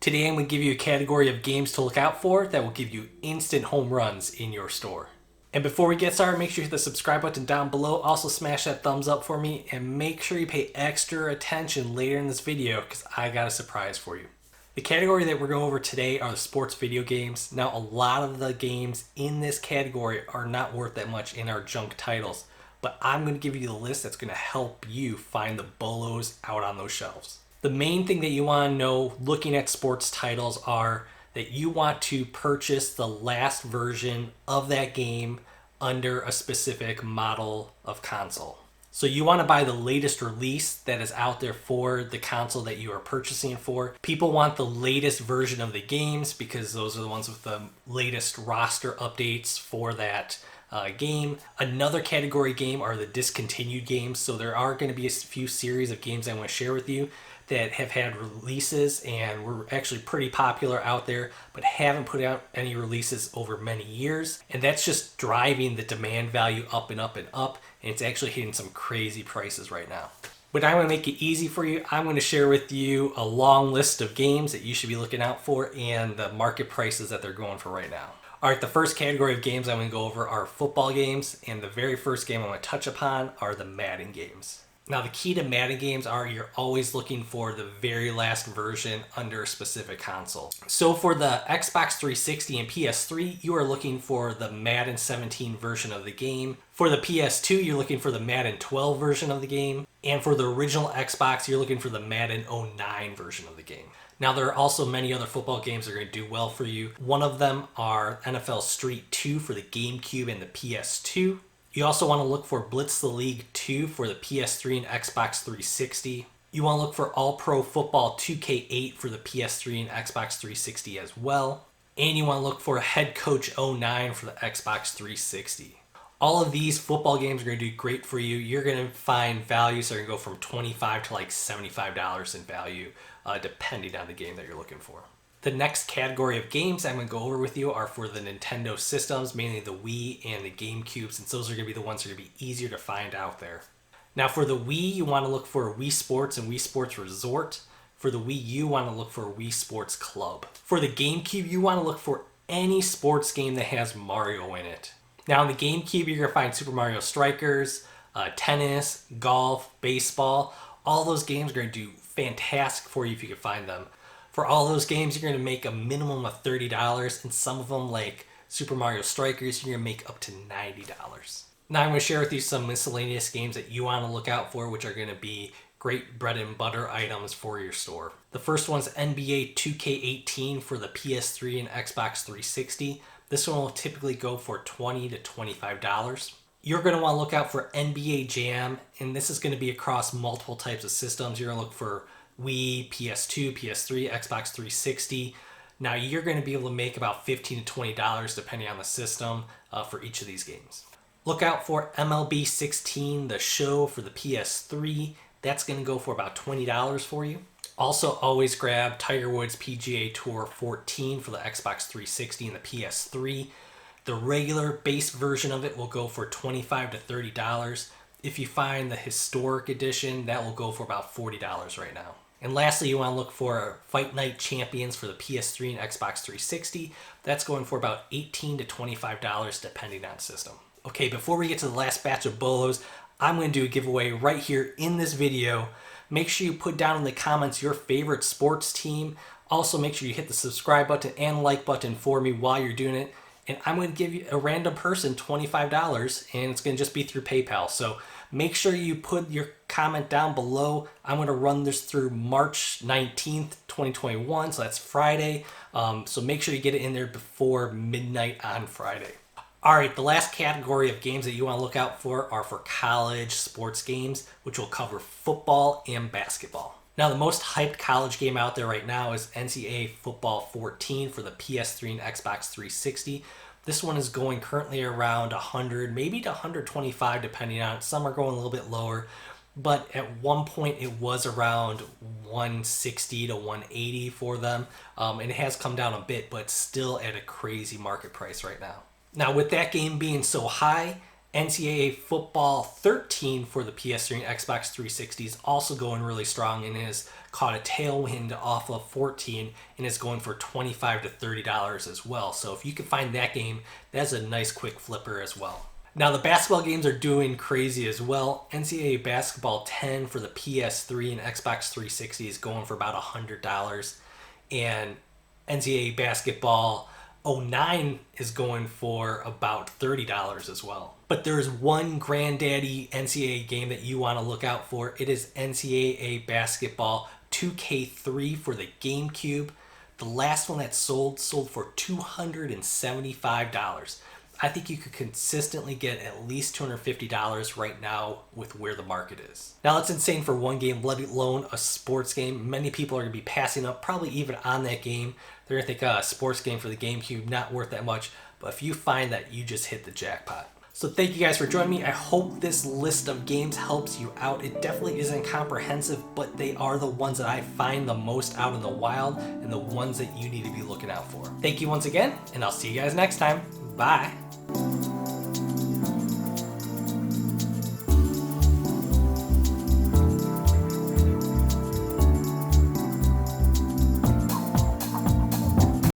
Today I'm going to give you a category of games to look out for that will give you instant home runs in your store. And before we get started, make sure you hit the subscribe button down below. Also smash that thumbs up for me and make sure you pay extra attention later in this video because I got a surprise for you. The category that we're going over today are the sports video games. Now a lot of the games in this category are not worth that much in our junk titles, but I'm going to give you the list that's going to help you find the bolos out on those shelves. The main thing that you want to know looking at sports titles are that you want to purchase the last version of that game under a specific model of console. So you want to buy the latest release that is out there for the console that you are purchasing for. People want the latest version of the games because those are the ones with the latest roster updates for that game. Another category game are the discontinued games. So there are going to be a few series of games I want to share with you that have had releases and were actually pretty popular out there, but haven't put out any releases over many years. And that's just driving the demand value up and up and up. And it's actually hitting some crazy prices right now. But I'm going to make it easy for you. I'm going to share with you a long list of games that you should be looking out for and the market prices that they're going for right now. All right, the first category of games I'm going to go over are football games. And the very first game I'm going to touch upon are the Madden games. Now, the key to Madden games are you're always looking for the very last version under a specific console. So for the Xbox 360 and PS3, you are looking for the Madden 17 version of the game. For the PS2, you're looking for the Madden 12 version of the game. And for the original Xbox, you're looking for the Madden 09 version of the game. Now, there are also many other football games that are going to do well for you. One of them are NFL Street 2 for the GameCube and the PS2. You also want to look for Blitz the League 2 for the PS3 and Xbox 360. You want to look for All Pro Football 2K8 for the PS3 and Xbox 360 as well. And you want to look for Head Coach 09 for the Xbox 360. All of these football games are going to do great for you. You're going to find values that are going to go from $25 to like $75 in value, depending on the game that you're looking for. The next category of games I'm going to go over with you are for the Nintendo systems, mainly the Wii and the GameCube, since those are going to be the ones that are going to be easier to find out there. Now for the Wii, you want to look for Wii Sports and Wii Sports Resort. For the Wii U, you want to look for Wii Sports Club. For the GameCube, you want to look for any sports game that has Mario in it. Now on the GameCube, you're going to find Super Mario Strikers, tennis, golf, baseball. All those games are going to do fantastic for you if you can find them. For all those games, you're going to make a minimum of $30, and some of them, like Super Mario Strikers, you're going to make up to $90. Now I'm going to share with you some miscellaneous games that you want to look out for, which are going to be great bread and butter items for your store. The first one's NBA 2K18 for the PS3 and Xbox 360. This one will typically go for $20 to $25. You're going to want to look out for NBA Jam, and this is going to be across multiple types of systems. You're going to look for Wii, PS2, PS3, Xbox 360. Now you're going to be able to make about $15 to $20 depending on the system for each of these games. Look out for MLB 16, the show for the PS3. That's going to go for about $20 for you. Also always grab Tiger Woods PGA Tour 14 for the Xbox 360 and the PS3. The regular base version of it will go for $25 to $30. If you find the historic edition, that will go for about $40 right now. And lastly, you want to look for Fight Night Champions for the PS3 and Xbox 360. That's going for about $18 to $25 depending on system. Okay, before we get to the last batch of bolos, I'm going to do a giveaway right here in this video. Make sure you put down in the comments your favorite sports team. Also, make sure you hit the subscribe button and like button for me while you're doing it. And I'm going to give you a random person $25, and it's going to just be through PayPal. So make sure you put your comment down below. I'm going to run this through March 19th, 2021. So that's Friday. So make sure you get it in there before midnight on Friday. All right, the last category of games that you want to look out for are for college sports games, which will cover football and basketball. Now, the most hyped college game out there right now is NCAA Football 14 for the PS3 and Xbox 360. This one is going currently around 100, maybe to 125 depending on it. Some are going a little bit lower, but at one point it was around 160 to 180 for them. And it has come down a bit, but still at a crazy market price right now. Now, with that game being so high, NCAA Football 13 for the PS3 and Xbox 360 is also going really strong and has caught a tailwind off of 14 and is going for $25 to $30 as well. So if you can find that game, that's a nice quick flipper as well. Now the basketball games are doing crazy as well. NCAA Basketball 10 for the PS3 and Xbox 360 is going for about $100. And NCAA Basketball 09 is going for about $30 as well. But there's one granddaddy NCAA game that you want to look out for. It is NCAA Basketball 2K3 for the GameCube. The last one that sold for $275. I think you could consistently get at least $250 right now with where the market is. Now that's insane for one game, let alone a sports game. Many people are going to be passing up, probably even on that game. They're going to think a sports game for the GameCube, not worth that much. But if you find that, you just hit the jackpot. So thank you guys for joining me. I hope this list of games helps you out. It definitely isn't comprehensive, but they are the ones that I find the most out in the wild and the ones that you need to be looking out for. Thank you once again, and I'll see you guys next time. Bye.